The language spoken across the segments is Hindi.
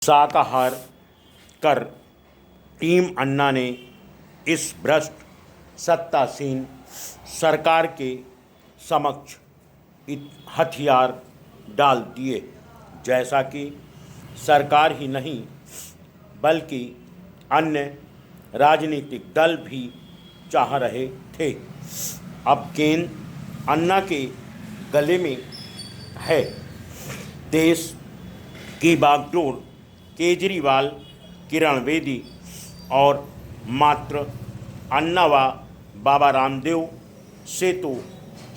शाकाहार कर टीम अन्ना ने इस भ्रष्ट सत्तासीन सरकार के समक्ष हथियार डाल दिए। जैसा कि सरकार ही नहीं बल्कि अन्य राजनीतिक दल भी चाह रहे थे। अब गेंद अन्ना के गले में है। देश की बागडोर केजरीवाल, किरण बेदी और मात्र अन्ना व बाबा रामदेव से तो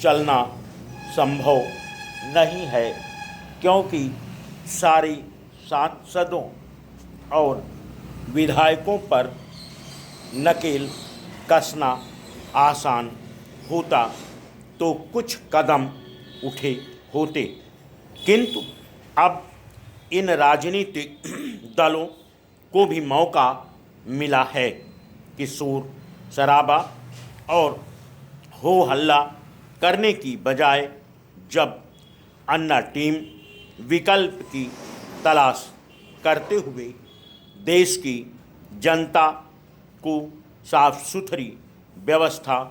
चलना संभव नहीं है, क्योंकि सारे सांसदों और विधायकों पर नकेल कसना आसान होता तो कुछ कदम उठे होते, किंतु अब इन राजनीतिक दलों को भी मौका मिला है कि शोर शराबा और हो हल्ला करने की बजाय जब अन्ना टीम विकल्प की तलाश करते हुए देश की जनता को साफ सुथरी व्यवस्था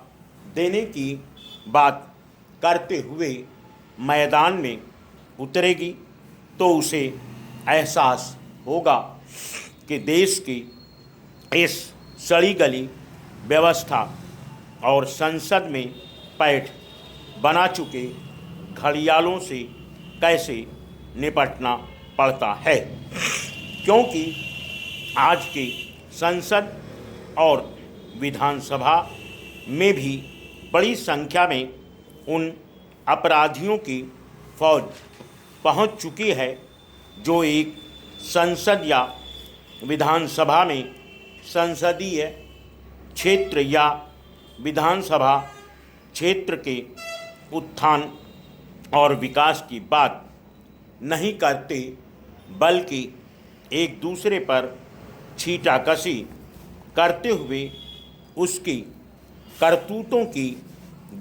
देने की बात करते हुए मैदान में उतरेगी तो उसे एहसास होगा कि देश की इस सड़ी गली व्यवस्था और संसद में पैठ बना चुके घड़ियालों से कैसे निपटना पड़ता है, क्योंकि आज की संसद और विधानसभा में भी बड़ी संख्या में उन अपराधियों की फौज पहुंच चुकी है जो एक संसद या विधानसभा में संसदीय क्षेत्र या विधानसभा क्षेत्र के उत्थान और विकास की बात नहीं करते, बल्कि एक दूसरे पर छींटाकशी करते हुए उसकी करतूतों की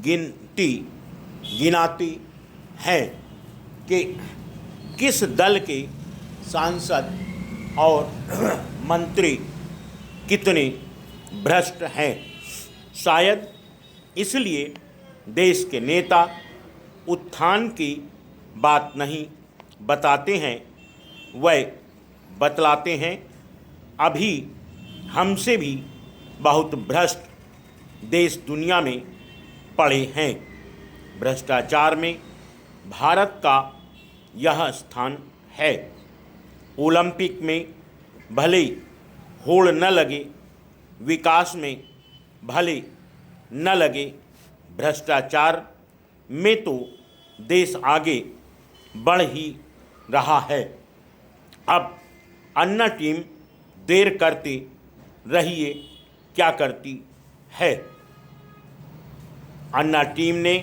गिनाती हैं कि किस दल के सांसद और मंत्री कितने भ्रष्ट हैं। शायद इसलिए देश के नेता उत्थान की बात नहीं बताते हैं, वह बतलाते हैं अभी हमसे भी बहुत भ्रष्ट देश दुनिया में पड़े हैं। भ्रष्टाचार में भारत का यह स्थान है। ओलंपिक में भले होड़ न लगे, विकास में भले न लगे, भ्रष्टाचार में तो देश आगे बढ़ ही रहा है। अब अन्ना टीम देर करते रहिए क्या करती है। अन्ना टीम ने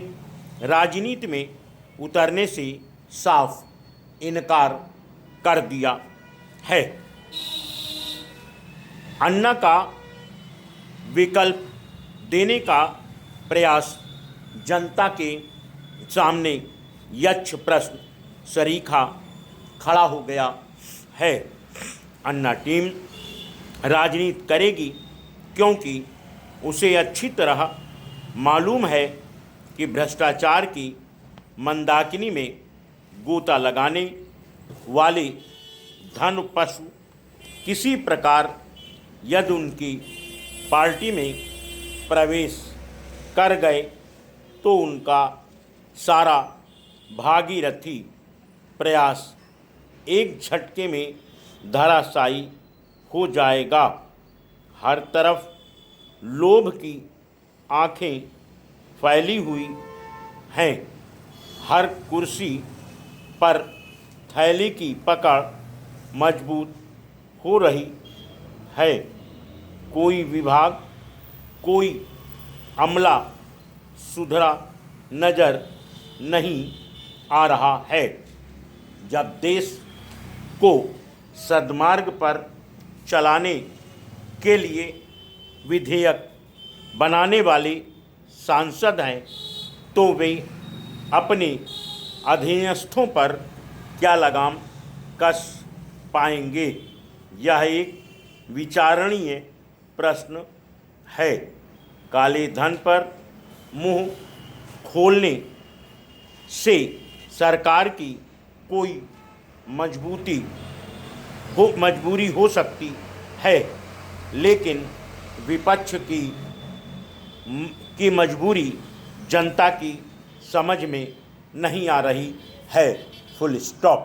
राजनीति में उतरने से साफ इनकार कर दिया है। अन्ना का विकल्प देने का प्रयास जनता के सामने यक्ष प्रश्न सरीखा खड़ा हो गया है। अन्ना टीम राजनीति करेगी क्योंकि उसे अच्छी तरह मालूम है कि भ्रष्टाचार की मंदाकिनी में गोता लगाने वाले धन पशु किसी प्रकार यदि उनकी पार्टी में प्रवेश कर गए तो उनका सारा भागीरथी प्रयास एक झटके में धराशायी हो जाएगा। हर तरफ लोभ की आंखें फैली हुई हैं। हर कुर्सी पर थैली की पकड़ मजबूत हो रही है। कोई विभाग, कोई अमला सुधरा नज़र नहीं आ रहा है। जब देश को सद्मार्ग पर चलाने के लिए विधेयक बनाने वाले सांसद हैं तो वे अपने अधीनस्थों पर क्या लगाम कस पाएंगे? यह एक विचारणीय प्रश्न है। काले धन पर मुंह खोलने से सरकार की कोई मजबूरी हो सकती है, लेकिन विपक्ष की मजबूरी जनता की समझ में नहीं आ रही है। Full stop.